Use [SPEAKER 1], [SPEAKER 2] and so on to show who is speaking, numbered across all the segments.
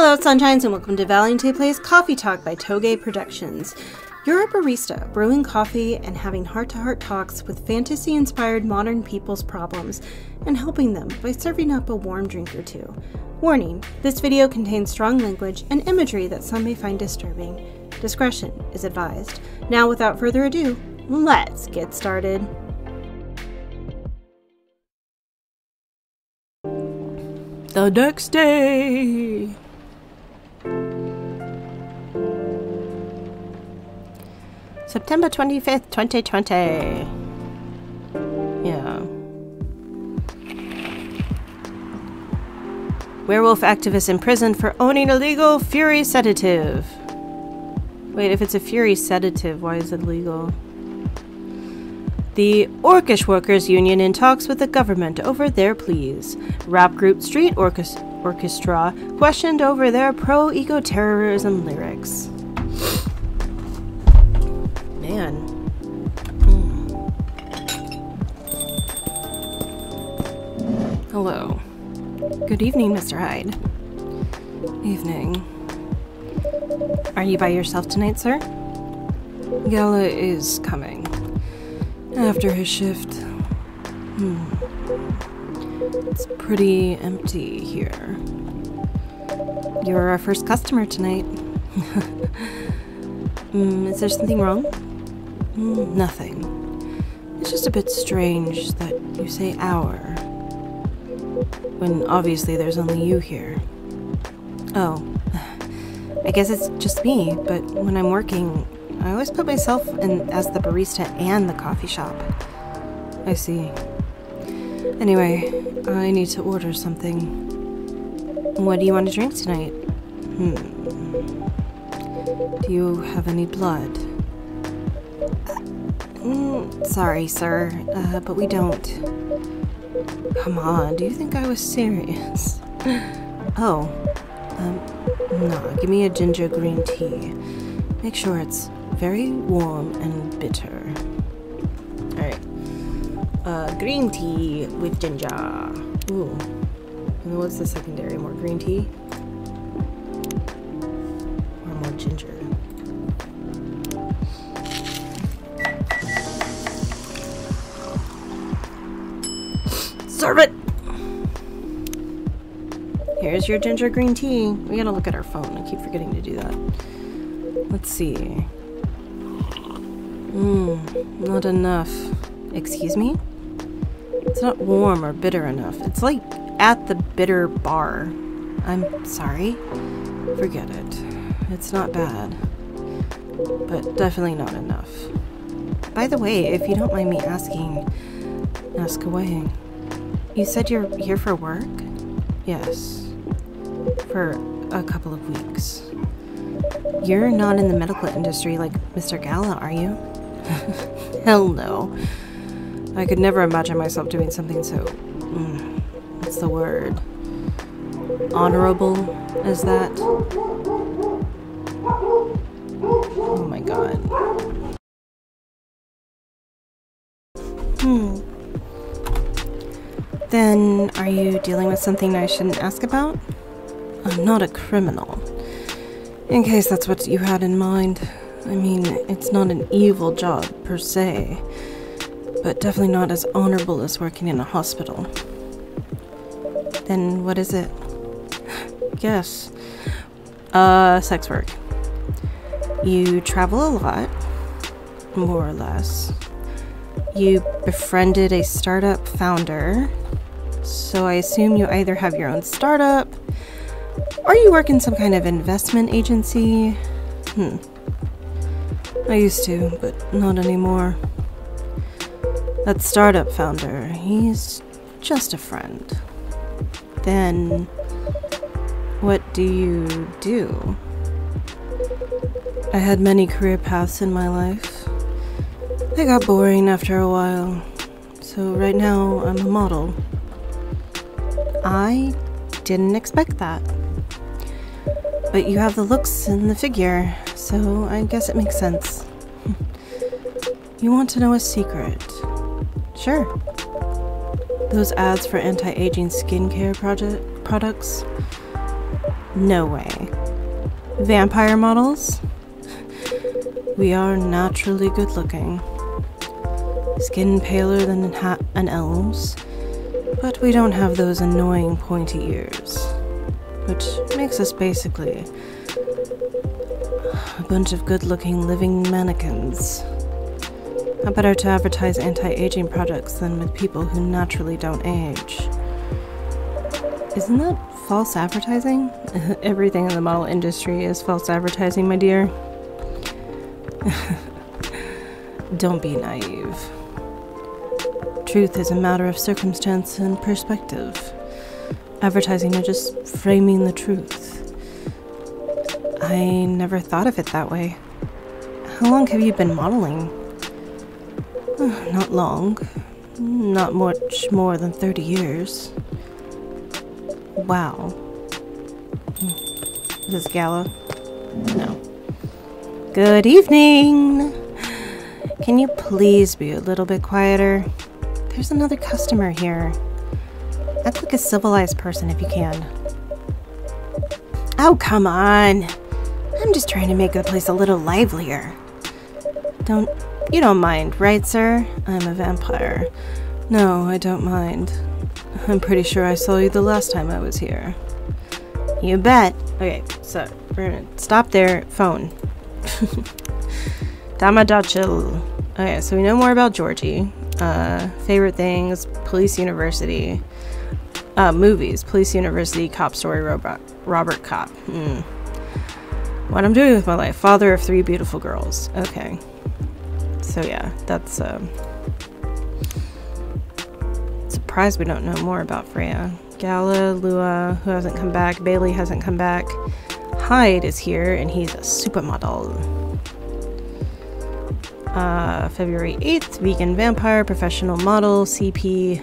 [SPEAKER 1] Hello, Sunshines, and welcome to deValiante Plays Coffee Talk by Toge Productions. You're a barista, brewing coffee and having heart-to-heart talks with fantasy-inspired modern people's problems and helping them by serving up a warm drink or two. Warning, this video contains strong language and imagery that some may find disturbing. Discretion is advised. Now, without further ado, let's get started. The next day. September 25th, 2020. Yeah. Werewolf activist imprisoned for owning illegal Fury sedative. Wait, if it's a Fury sedative, why is it legal? The Orcish Workers Union in talks with the government over their pleas. Rap group Street Orchestra questioned over their pro-eco-terrorism lyrics. Man. Hello. Good evening, Mr. Hyde. Evening. Are you by yourself tonight, sir? Gala is coming. After his shift. It's pretty empty here. You're our first customer tonight. Is there something wrong? Nothing. It's just a bit strange that you say our, when obviously there's only you here. Oh, I guess it's just me, but when I'm working, I always put myself in as the barista and the coffee shop. I see. Anyway, I need to order something. What do you want to drink tonight? Do you have any blood? Sorry, sir, but we don't. Come on, do you think I was serious? Oh, no, give me a ginger green tea. Make sure it's very warm and bitter. Alright. Green tea with ginger. Ooh. And what's the secondary? More green tea? Or more ginger? Serve it! Here's your ginger green tea. We gotta look at our phone. I keep forgetting to do that. Let's see. Not enough. Excuse me? It's not warm or bitter enough. It's like at the bitter bar. I'm sorry. Forget it. It's not bad. But definitely not enough. By the way, if you don't mind me asking, ask away. You said you're here for work? Yes. For a couple of weeks. You're not in the medical industry like Mr. Gala, are you? Hell no. I could never imagine myself doing something so... what's the word? Honorable as that? Oh my god. Then, are you dealing with something I shouldn't ask about? I'm not a criminal. In case that's what you had in mind. I mean, it's not an evil job, per se. But definitely not as honorable as working in a hospital. Then what is it? Yes. Sex work. You travel a lot. More or less. You befriended a startup founder. So I assume you either have your own startup, or you work in some kind of investment agency. I used to, but not anymore. That startup founder, he's just a friend. Then, what do you do? I had many career paths in my life. They got boring after a while. So right now, I'm a model. I didn't expect that. But you have the looks and the figure, so I guess it makes sense. You want to know a secret? Sure. Those ads for anti-aging skincare products? No way. Vampire models? We are naturally good looking. Skin paler than an elf's, but we don't have those annoying pointy ears, which makes us basically a bunch of good-looking living mannequins. How better to advertise anti-aging products than with people who naturally don't age? Isn't that false advertising? Everything in the model industry is false advertising, my dear. Don't be naive. Truth is a matter of circumstance and perspective. Advertising is just framing the truth. I never thought of it that way. How long have you been modeling? Not long. Not much more than 30 years. Wow. Is this Gala? No. Good evening! Can you please be a little bit quieter? There's another customer here. Act like a civilized person if you can. Oh, come on! I'm just trying to make the place a little livelier. You don't mind, right, sir? I'm a vampire. No, I don't mind. I'm pretty sure I saw you the last time I was here. You bet. Okay, so we're gonna stop there. Phone. Damadachil. Okay, so we know more about Georgie. Favorite things, Police University. Movies, Police University, Cop Story, Robert Cop. What I'm doing with my life. Father of 3 beautiful girls. Okay. So yeah, that's, surprised we don't know more about Freya. Gala, Lua, who hasn't come back. Bailey hasn't come back. Hyde is here, and he's a supermodel. February 8th, vegan vampire, professional model, CP.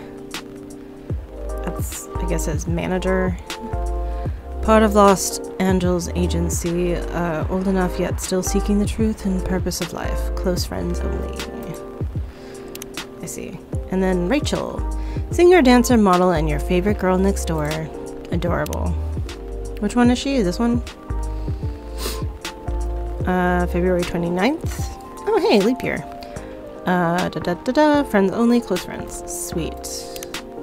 [SPEAKER 1] That's, I guess, as manager. Part of Lost Angels Agency, old enough yet still seeking the truth and purpose of life. Close friends only. I see. And then Rachel, singer, dancer, model, and your favorite girl next door. Adorable. Which one is she? This one? February 29th. Oh, hey, leap year. Friends only, close friends. Sweet.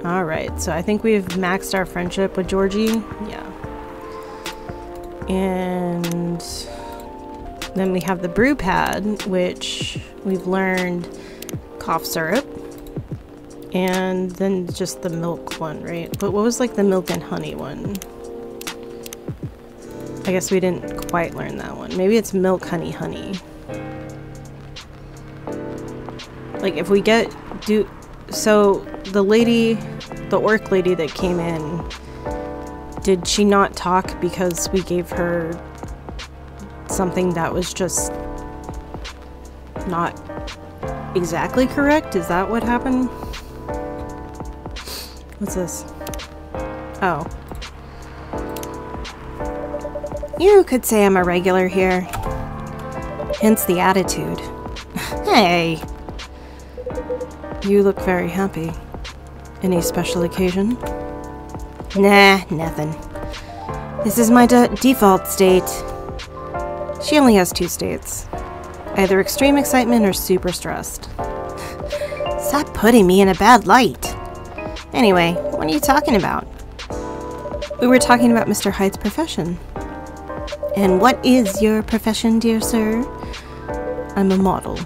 [SPEAKER 1] Alright, so I think we've maxed our friendship with Georgie. Yeah. And then we have the brew pad, which we've learned cough syrup. And then just the milk one, right? But what was like the milk and honey one? I guess we didn't quite learn that one. Maybe it's milk, honey, honey. Like if we so the lady, the orc lady that came in, did she not talk because we gave her something that was just not exactly correct? Is that what happened? What's this? Oh. You could say I'm a regular here. Hence the attitude. Hey! You look very happy. Any special occasion? Nah, nothing. This is my default state. She only has 2 states. Either extreme excitement or super stressed. Stop putting me in a bad light. Anyway, what are you talking about? We were talking about Mr. Hyde's profession. And what is your profession, dear sir? I'm a model.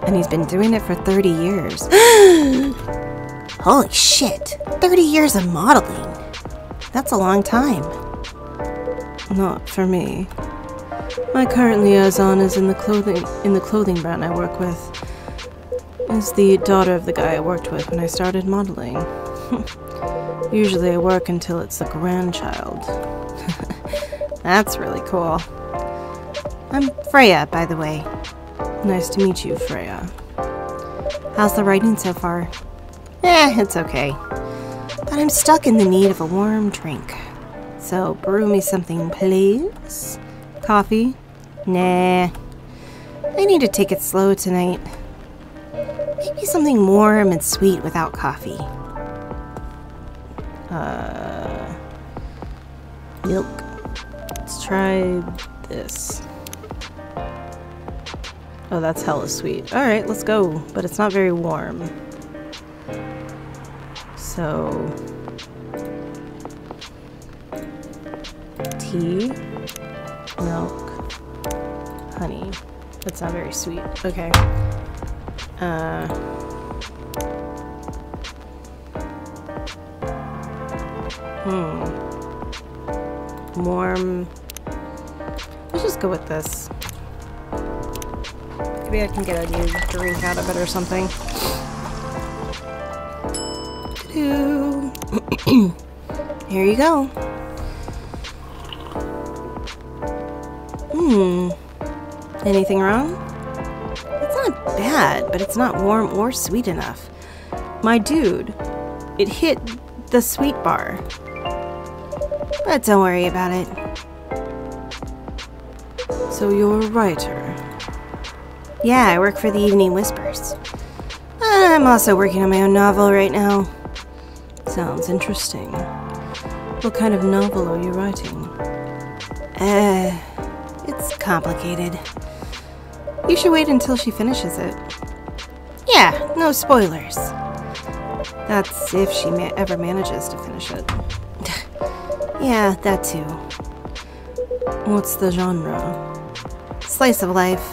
[SPEAKER 1] And he's been doing it for 30 years. Holy shit! 30 years of modeling! That's a long time. Not for me. My current liaison is in the clothing brand I work with. Is the daughter of the guy I worked with when I started modeling. Usually I work until it's the grandchild. That's really cool. I'm Freya, by the way. Nice to meet you, Freya. How's the writing so far? It's okay. But I'm stuck in the need of a warm drink. So brew me something, please. Coffee? Nah. I need to take it slow tonight. Maybe something warm and sweet without coffee. Milk. Let's try this. Oh, that's hella sweet. Alright, let's go. But it's not very warm. So... tea, milk, honey. That's not very sweet. Okay. Warm. Let's just go with this. Maybe I can get a new drink out of it or something. Here you go. Anything wrong? It's not bad, but it's not warm or sweet enough. My dude, it hit the sweet bar. But don't worry about it. So you're a writer? Yeah, I work for the Evening Whispers. I'm also working on my own novel right now. Sounds interesting. What kind of novel are you writing? It's complicated. You should wait until she finishes it. Yeah, no spoilers. That's if she ever manages to finish it. Yeah, that too. What's the genre? Slice of life.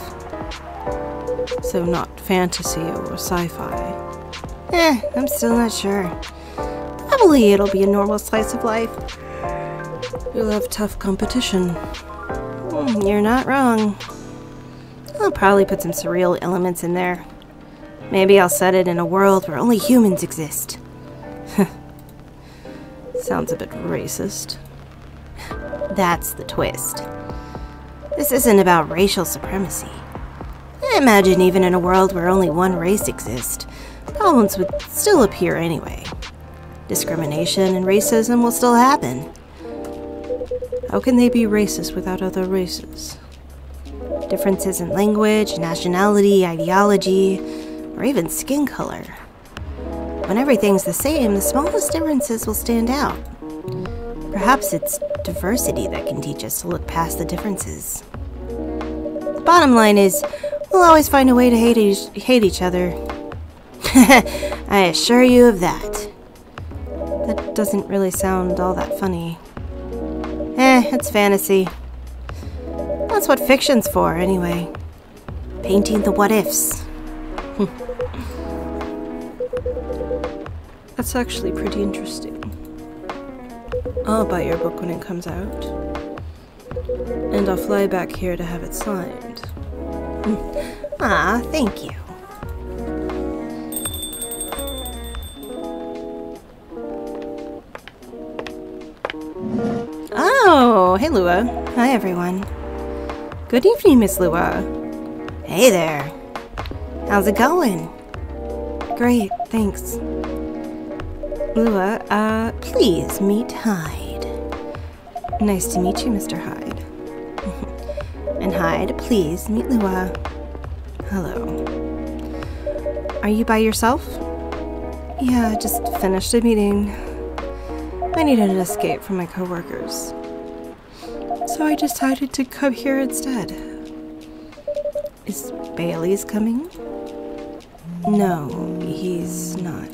[SPEAKER 1] So not fantasy or sci-fi. I'm still not sure. Probably it'll be a normal slice of life. You'll have tough competition. You're not wrong. I'll probably put some surreal elements in there. Maybe I'll set it in a world where only humans exist. Sounds a bit racist. That's the twist. This isn't about racial supremacy. I imagine even in a world where only one race exists, problems would still appear anyway. Discrimination and racism will still happen. How can they be racist without other races? Differences in language, nationality, ideology, or even skin color. When everything's the same, the smallest differences will stand out. Perhaps it's diversity that can teach us to look past the differences. The bottom line is, we'll always find a way to hate each other. I assure you of that. That doesn't really sound all that funny. It's fantasy. That's what fiction's for, anyway. Painting the what-ifs. That's actually pretty interesting. I'll buy your book when it comes out. And I'll fly back here to have it signed. Thank you. Oh, hey Lua. Hi everyone. Good evening, Miss Lua. Hey there. How's it going? Great, thanks. Lua, please meet Hyde. Nice to meet you, Mr. Hyde. And Hyde, please meet Lua. Hello. Are you by yourself? Yeah, I just finished a meeting. I needed an escape from my coworkers. So I decided to come here instead. Is Bailey's coming? No, he's not.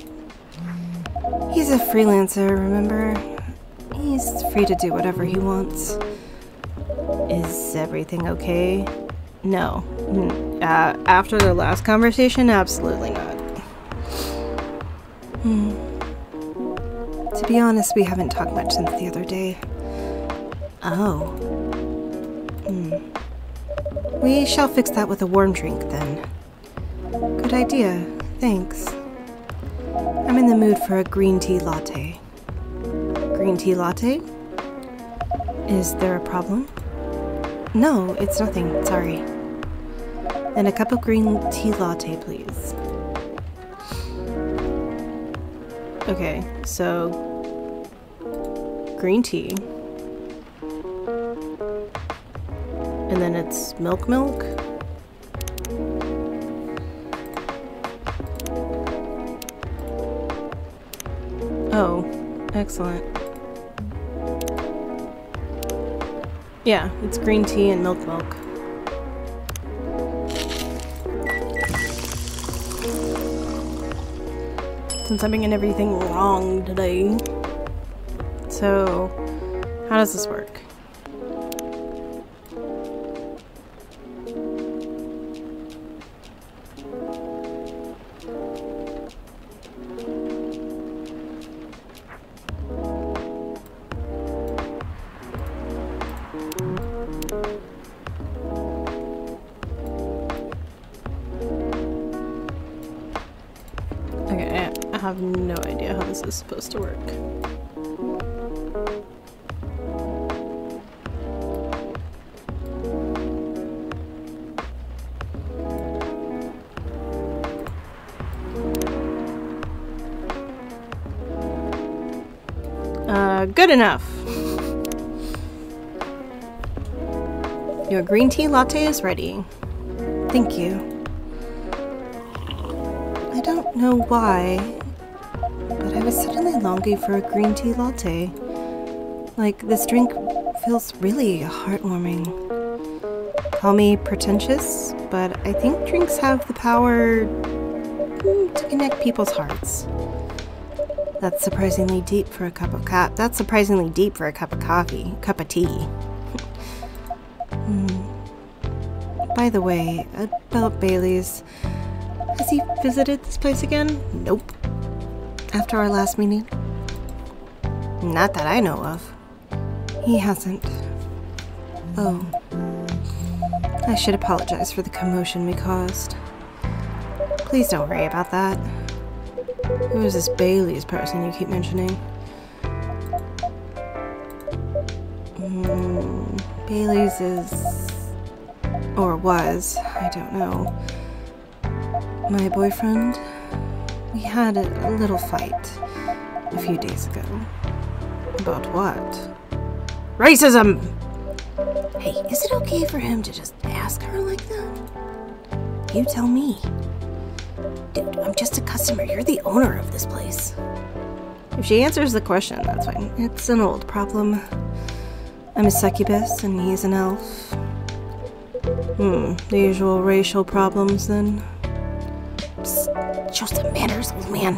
[SPEAKER 1] He's a freelancer, remember? He's free to do whatever he wants. Is everything okay? No. After the last conversation, absolutely not. To be honest, we haven't talked much since the other day. Oh. We shall fix that with a warm drink, then. Good idea. Thanks. I'm in the mood for a green tea latte. Green tea latte? Is there a problem? No, it's nothing. Sorry. Then a cup of green tea latte, please. Okay, so... green tea. And then it's milk. Oh, excellent. Yeah, it's green tea and milk. Since I'm getting everything wrong today. So, how does this work? Okay, I have no idea how this is supposed to work. Good enough. Your green tea latte is ready. Thank you. I don't know why, but I was suddenly longing for a green tea latte. Like, this drink feels really heartwarming. Call me pretentious, but I think drinks have the power to connect people's hearts. That's surprisingly deep for a cup of coffee. That's surprisingly deep for a cup of coffee. Cup of tea. By the way, about Bailey's, has he visited this place again? Nope. After our last meeting? Not that I know of. He hasn't. Oh. I should apologize for the commotion we caused. Please don't worry about that. Who is this Bailey's person you keep mentioning? Bailey's is... or was, I don't know. My boyfriend? We had a little fight a few days ago. About what? Racism! Hey, is it okay for him to just ask her like that? You tell me. Dude, I'm just a customer. You're the owner of this place. If she answers the question, that's fine. It's an old problem. I'm a succubus and he's an elf. The usual racial problems then. Psst, show some manners, old man.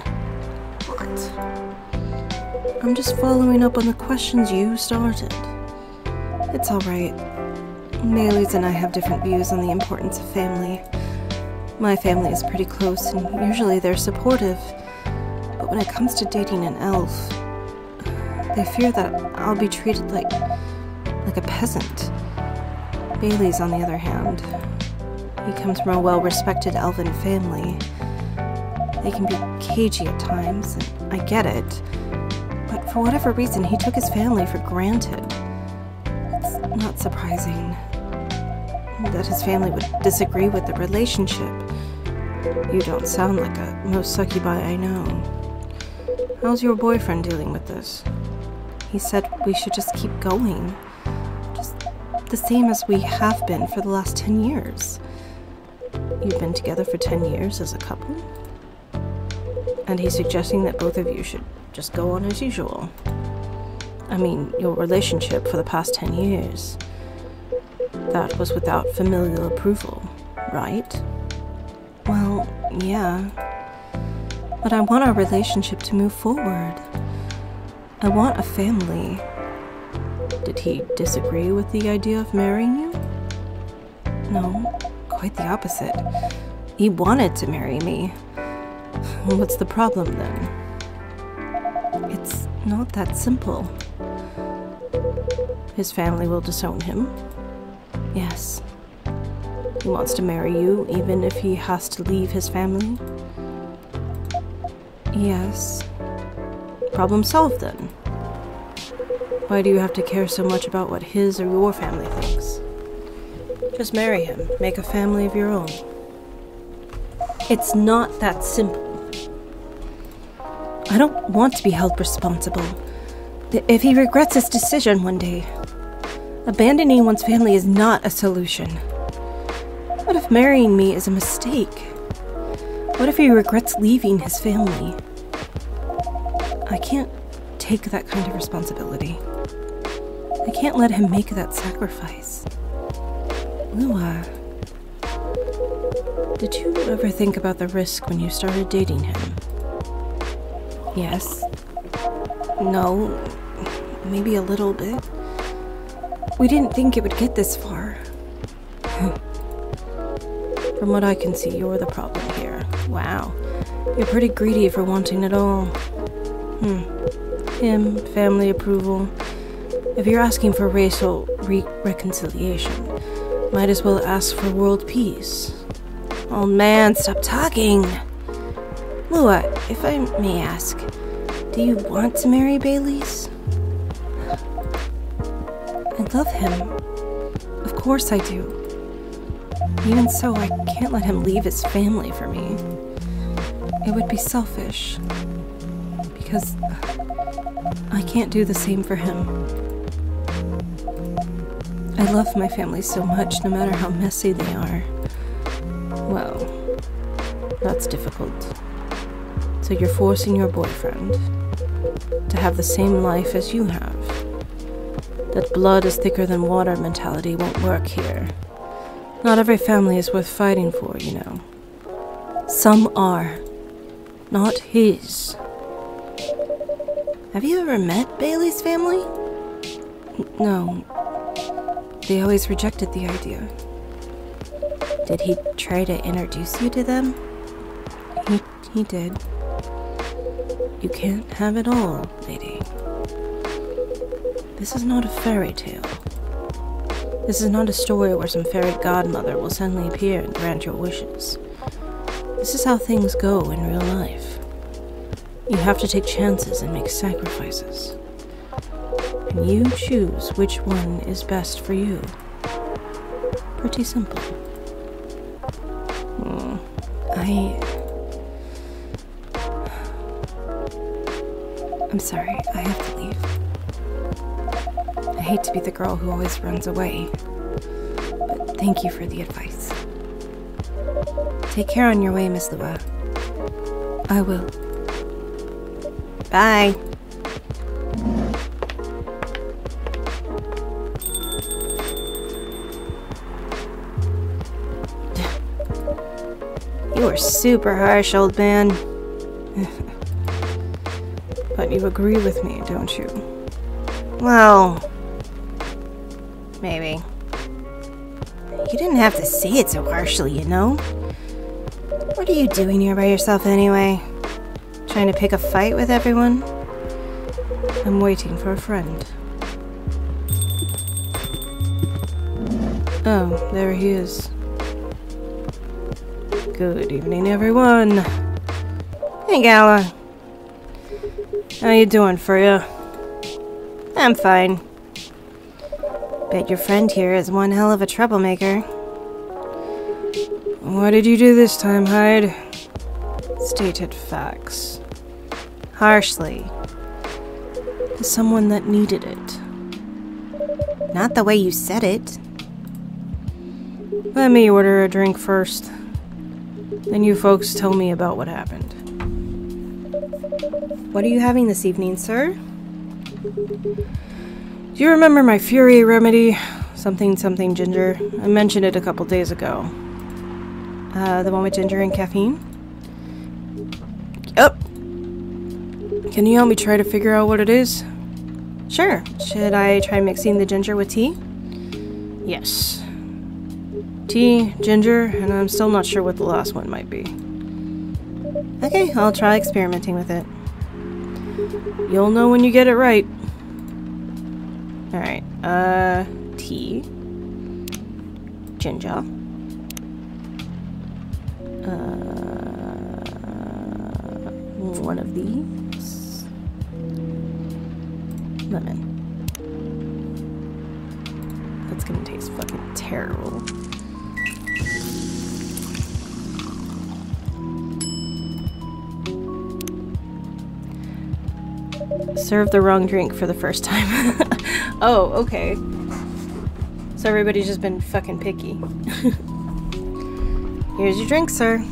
[SPEAKER 1] What? I'm just following up on the questions you started. It's alright. Bailey's and I have different views on the importance of family. My family is pretty close, and usually they're supportive. But when it comes to dating an elf, they fear that I'll be treated like a peasant. Bailey's, on the other hand, he comes from a well-respected elven family. They can be cagey at times, and I get it. But for whatever reason, he took his family for granted. It's not surprising that his family would disagree with the relationship. You don't sound like most succubi I know. How's your boyfriend dealing with this? He said we should just keep going. Just the same as we have been for the last 10 years. You've been together for 10 years as a couple? And he's suggesting that both of you should just go on as usual. I mean, your relationship for the past 10 years. That was without familial approval, right? Well, yeah. But I want our relationship to move forward. I want a family. Did he disagree with the idea of marrying you? No, quite the opposite. He wanted to marry me. What's the problem then? It's not that simple. His family will disown him. Yes. He wants to marry you, even if he has to leave his family? Yes. Problem solved, then. Why do you have to care so much about what his or your family thinks? Just marry him. Make a family of your own. It's not that simple. I don't want to be held responsible. If he regrets his decision one day, abandoning one's family is not a solution. What if marrying me is a mistake? What if he regrets leaving his family? I can't take that kind of responsibility. I can't let him make that sacrifice. Lua, did you ever think about the risk when you started dating him? Yes. No. Maybe a little bit. We didn't think it would get this far. From what I can see, you're the problem here. Wow. You're pretty greedy for wanting it all. Him, family approval. If you're asking for racial reconciliation, might as well ask for world peace. Oh man, stop talking! Lua, if I may ask, do you want to marry Bailey's? I love him. Of course I do. Even so, I can't let him leave his family for me. It would be selfish. Because I can't do the same for him. I love my family so much, no matter how messy they are. Well, that's difficult. So you're forcing your boyfriend to have the same life as you have. That blood is thicker than water mentality won't work here. Not every family is worth fighting for, you know. Some are. Not his. Have you ever met Bailey's family? No. They always rejected the idea. Did he try to introduce you to them? He did. You can't have it all, lady. This is not a fairy tale. This is not a story where some fairy godmother will suddenly appear and grant your wishes. This is how things go in real life. You have to take chances and make sacrifices. And you choose which one is best for you. Pretty simple. I'm sorry, I have to leave. I hate to be the girl who always runs away, but thank you for the advice. Take care on your way, Miss Lua. I will. Bye. You are super harsh, old man. But you agree with me, don't you? Well, maybe. You didn't have to say it so harshly, you know? What are you doing here by yourself anyway? Trying to pick a fight with everyone? I'm waiting for a friend. Oh, there he is. Good evening, everyone. Hey, Gala. How you doing, Freya? I'm fine. Bet your friend here is one hell of a troublemaker. What did you do this time, Hyde? Stated facts. Harshly. To someone that needed it. Not the way you said it. Let me order a drink first. Then you folks tell me about what happened. What are you having this evening, sir? Do you remember my Fury remedy? Something ginger. I mentioned it a couple days ago. The one with ginger and caffeine? Yep. Can you help me try to figure out what it is? Sure. Should I try mixing the ginger with tea? Yes. Tea, ginger, and I'm still not sure what the last one might be. Okay, I'll try experimenting with it. You'll know when you get it right. Alright, tea. Ginger. One of these. Lemon. That's gonna taste fucking terrible. Served the wrong drink for the first time. Oh, okay. So everybody's just been fucking picky. Here's your drink, sir.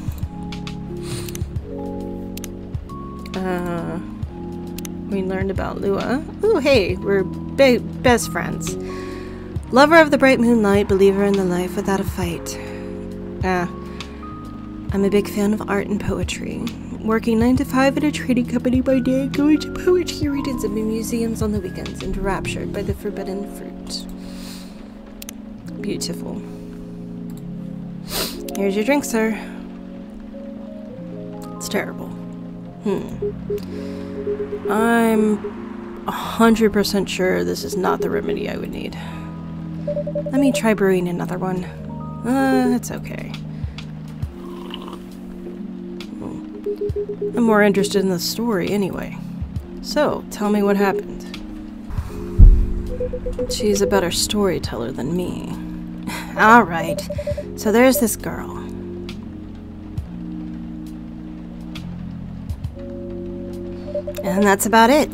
[SPEAKER 1] We learned about Lua. Ooh, hey, we're best friends. Lover of the bright moonlight, believer in the life without a fight. I'm a big fan of art and poetry. Working 9 to 5 at a trading company by day, going to poetry readings and museums on the weekends, and raptured by the forbidden fruit. Beautiful. Here's your drink, sir. It's terrible. I'm 100% sure this is not the remedy I would need. Let me try brewing another one. It's okay. I'm more interested in the story anyway. So, tell me what happened. She's a better storyteller than me. Alright, so there's this girl. And that's about it.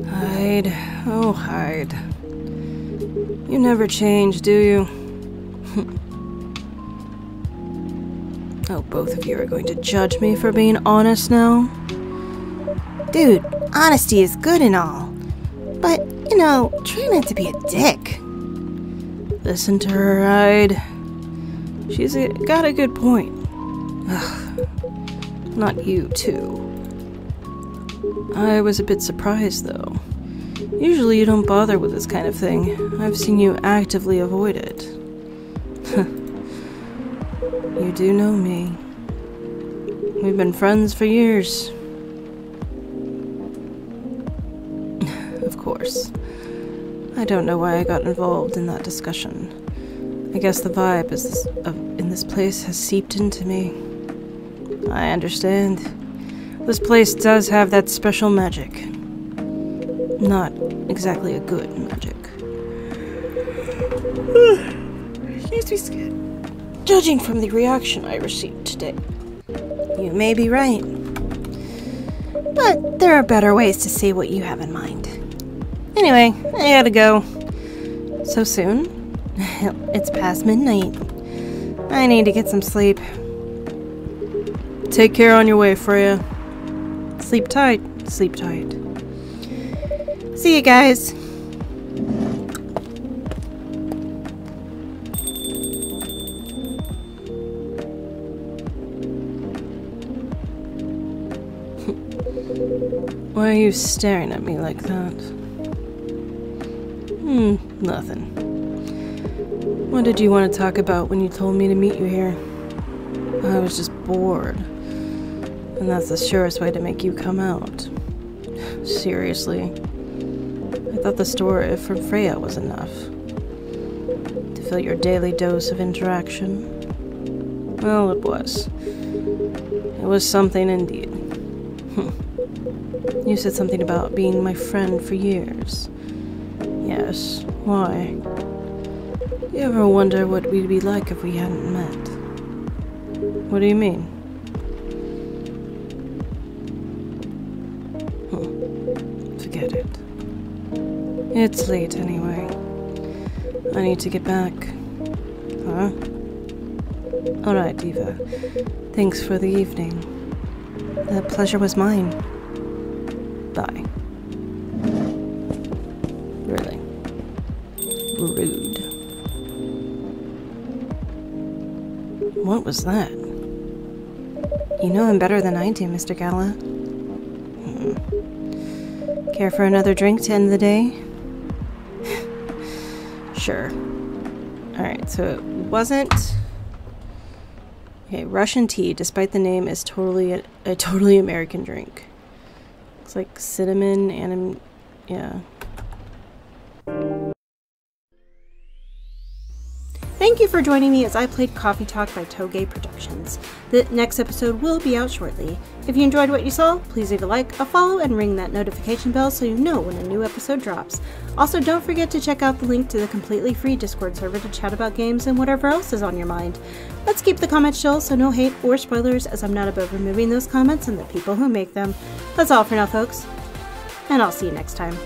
[SPEAKER 1] Hyde. Oh, Hyde. You never change, do you? Oh, both of you are going to judge me for being honest now? Dude, honesty is good and all. But, you know, try not to be a dick. Listen to her, Hyde. She's got a good point. Ugh. Not you, too. I was a bit surprised, though. Usually you don't bother with this kind of thing. I've seen you actively avoid it. You do know me. We've been friends for years. Of course. I don't know why I got involved in that discussion. I guess the vibe in this place has seeped into me. I understand. This place does have that special magic. Not exactly a good magic. Excuse me, Skid. Judging from the reaction I received today, you may be right. But there are better ways to say what you have in mind. Anyway, I gotta go. So soon? It's past midnight. I need to get some sleep. Take care on your way, Freya. Sleep tight. Sleep tight. See you guys. Why are you staring at me like that? Nothing. What did you want to talk about when you told me to meet you here? I was just bored. And that's the surest way to make you come out. Seriously. I thought the story from Freya was enough. To fill your daily dose of interaction. Well, it was. It was something indeed. You said something about being my friend for years. Yes, why? Do you ever wonder what we'd be like if we hadn't met? What do you mean? Forget it. It's late anyway. I need to get back. Huh? Alright, Diva. Thanks for the evening. The pleasure was mine. Bye. Really. Rude. What was that? You know him better than I do, Mr. Gala. Care for another drink to end the day? Sure. Alright, so it wasn't... Okay, Russian tea, despite the name, is totally a totally American drink. It's like cinnamon and... yeah. Thank you for joining me as I played Coffee Talk by Toge Productions. The next episode will be out shortly. If you enjoyed what you saw, please leave a like, a follow, and ring that notification bell so you know when a new episode drops. Also, don't forget to check out the link to the completely free Discord server to chat about games and whatever else is on your mind. Let's keep the comments chill so no hate or spoilers, as I'm not above removing those comments and the people who make them. That's all for now, folks, and I'll see you next time.